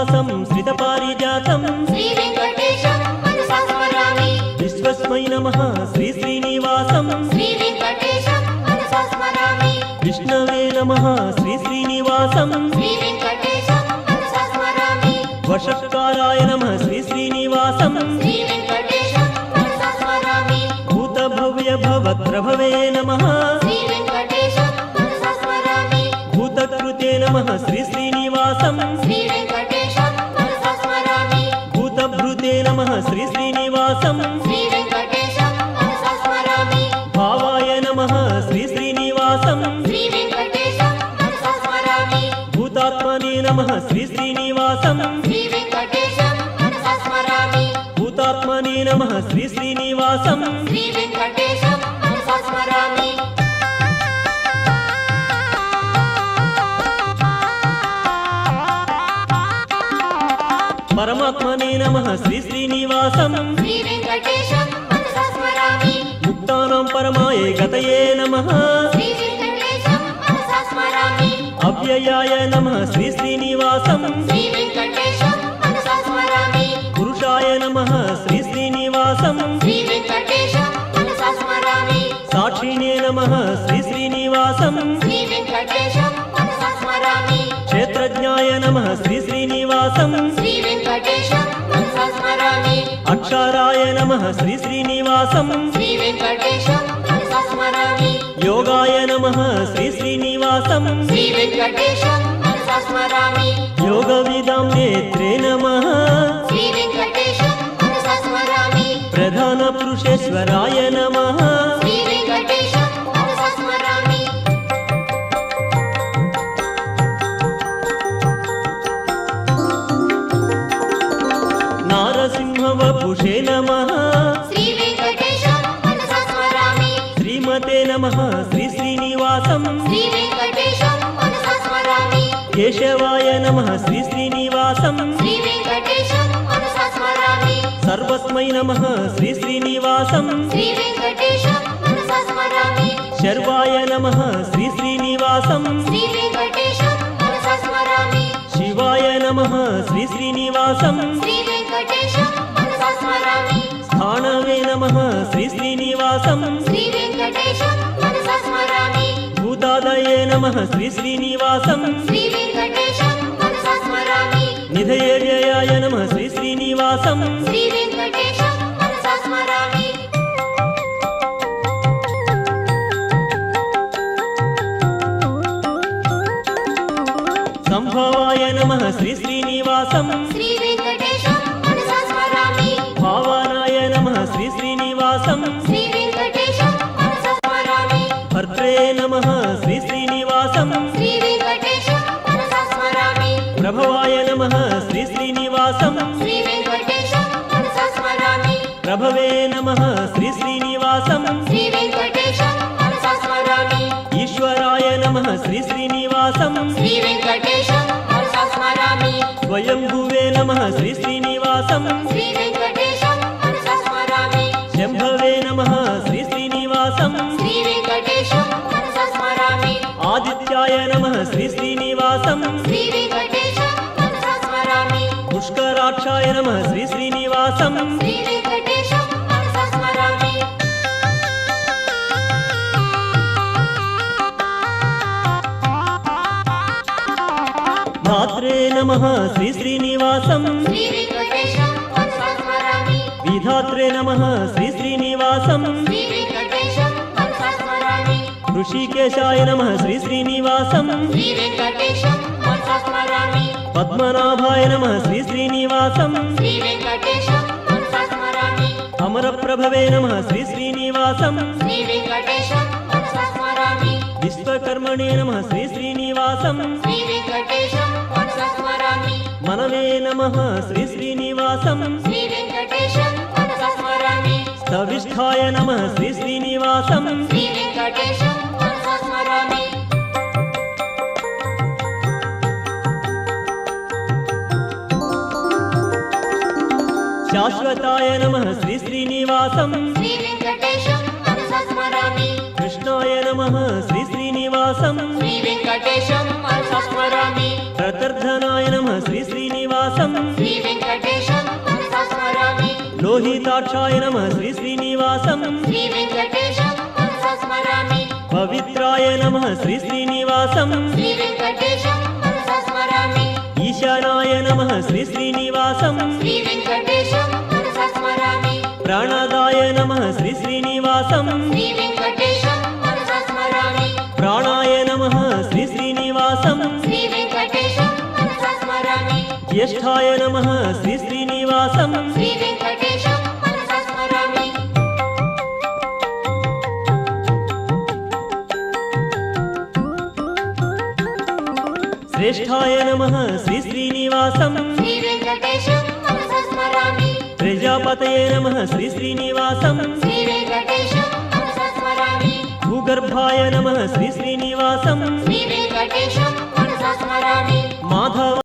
श्रीश्रीनिवासं श्रितपारिजातं श्री वेंकटेशं मनसा स्मरामि विश्वस्मै नमः श्रीश्रीनिवासं श्री वेंकटेशं मनसा स्मरामि विष्णवे नमः श्रीश्रीनिवासं श्री वेंकटेशं मनसा स्मरामि वषट्काराय नमः श्रीश्रीनिवासं श्री वेंकटेशं मनसा स्मरामि भूतभव्यभवत्प्रभवे नमः श्री वेंकटेशं मनसा स्मरामि भूतकृते नमः श्रीश्रीनिवासं श्री वेंकटेशं मनसा स्मरामि भूतभृते नमः श्रीश्रीनिवासं श्री वेंकटेशं मनसा स्मरामि भावाय नमः श्रीश्रीनिवासं श्री वेंकटेशं मनसा स्मरामि भूतात्मने नमः श्रीश्रीनिवासं श्री वेंकटेशं मनसा स्मरामि भूतात्मने नमः श्रीश्रीनिवासं श्री वेंकटेशं मनसा स्मरामि परमात्मने नमः श्रीश्रीनिवासं श्री वेंकटेशं मनसा स्मरामि मुक्तानां परमाय गतये नमः श्री वेंकटेशं मनसा स्मरामि अव्ययाय नमः श्रीश्रीनिवासं श्री वेंकटेशं मनसा स्मरामि पुरुषाय नमः श्रीश्रीनिवासं श्री वेंकटेशं मनसा स्मरामि साक्षिणे नमः श्रीश्रीनिवासं श्री वेंकटेशं मनसा स्मरामि क्षेत्रज्ञाय नमः श्रीश्रीनिवासं श्री वेंकटेशं मनसा स्मरामि अक्षराय नमः श्रीश्रीनिवासं श्री वेंकटेशं मनसा स्मरामि योगाय नमः श्रीश्रीनिवासं श्री वेंकटेशं मनसा स्मरामि योगविदां नेत्रे नमः श्री वेंकटेशं मनसा स्मरामि प्रधानपुरुषेश्वराय नमः श्री वेंकटेशं मनसा स्मरामि नारसिंहवपुषे नमः श्री वेंकटेशं मनसा स्मरामि श्रीमते नमः श्रीश्रीनिवासं श्री वेंकटेशं मनसा स्मरामि केशवाय नमः श्रीश्रीनिवासं श्री वेंकटेशं मनसा स्मरामि सर्वस्मै नमः श्रीश्रीनिवासं श्री वेंकटेशं मनसा स्मरामि शर्वाय नमः श्रीश्रीनिवासं श्री वेंकटेशं मनसा स्मरामि शिवाय नमः श्रीश्रीनिवासं श्री वेंकटेशं मनसा स्मरामि स्थाणवे नमः श्रीश्रीनिवासं श्री वेंकटेशं मनसा स्मरामि भूतादये नमः श्रीश्रीनिवासं श्री वेंकटेशं मनसा स्मरामि निधयव्ययाय नमः श्रीश्रीनिवासं श्री वेंकटेशं मनसा स्मरामि संभवाय नमः श्रीश्रीनिवासं श्री वेंकटेशं मनसा स्मरामि भावानाय नमः श्रीश्रीनिवासं श्री वेंकटेशं मनसा स्मरामि भर्त्रे नमः श्रीश्रीनिवासं श्री वेंकटेशं मनसा स्मरामि प्रभवाय नमः श्रीश्रीनिवासं श्री वेंकटेशं मनसा स्मरामि प्रभवे नमः श्रीश्रीनिवासं श्री वेंकटेशं मनसा स्मरामि ईश्वराय नमः श्रीश्रीनिवासं श्री वेंकटेशं मनसा स्मरामि स्वयंभुवे नमः श्रीश्रीनिवासं श्री वेंकटेशं मनसा स्मरामि शम्भवे नमः श्रीश्रीनिवासं श्री वेंकटेशं मनसा स्मरामि आदित्याय नमः श्रीश्रीनिवासं श्री वेंकटेशं मनसा स्मरामि पुष्कराक्षाय नमः श्रीश्रीनिवासं श्री वेंकटेशं मनसा स्मरामि धात्रे नमः श्रीश्रीनिवासं श्री वेंकटेशं मनसा स्मरामि विधात्रे नमः श्रीश्रीनिवासं श्री वेंकटेशं मनसा स्मरामि ऋषिकेशाय नमः श्रीश्रीनिवासं श्री वेंकटेशं मनसा स्मरामि पद्मनाभाय नमः श्रीश्रीनिवासं श्री वेंकटेशं मनसा स्मरामि अमरप्रभवे नमः श्रीश्रीनिवासं श्री वेंकटेशं मनसा स्मरामि विश्वकर्मणे नमः श्रीश्रीनिवासं श्री वेंकटेशं मनसा स्मरामि मनवे नमः श्रीश्रीनिवासं श्री वेंकटेशं मनसा स्मरामि स्तविष्ठाय नमः श्रीश्रीनिवासं श्री वेंकटेशं मनसा स्मरामि शाश्वताय नमः श्रीश्रीनिवासं श्री वेंकटेशं मनसा स्मरामि कृष्णाय नमः श्रीश्रीनिवासं श्री वेंकटेशं मनसा स्मरामि प्रतर्धनाय नमः श्रीश्रीनिवासं శ్రీశ్రీనివాసం శ్రీ వెంకటేశం మనసా స్మరామి లోహితాక్షాయ నమః శ్రీ శ్రీనివాసం శ్రీ వెంకటేశం మనసా స్మరామి పవిత్రాయ నమః శ్రీ శ్రీనివాసం శ్రీ వెంకటేశం మనసా స్మరామి ఈశానాయ నమః శ్రీ శ్రీనివాసం శ్రీ వెంకటేశం మనసా స్మరామి ప్రాణదాయ నమః శ్రీ శ్రీనివాసం శ్రీ వెంకటేశం మనసా స్మరామి ప్రాణాయ నమః శ్రీ శ్రీనివాసం శ్రీ వెంకటేశం మనసా స్మరామి జ్యేష్ఠాయ నమః శ్రీ శ్రీనివాసం శ్రీ వెంకటేశం మనసా స్మరామి శ్రేష్ఠాయ నమః శ్రీ శ్రీనివాసం శ్రీ వెంకటేశం మనసా స్మరామి ప్రజాపతయే నమః శ్రీ శ్రీనివాసం శ్రీ వెంకటేశం మనసా స్మరామి భూగర్భాయ నమః శ్రీ శ్రీనివాసం శ్రీ వెంకటేశం మనసా స్మరామి మాధవ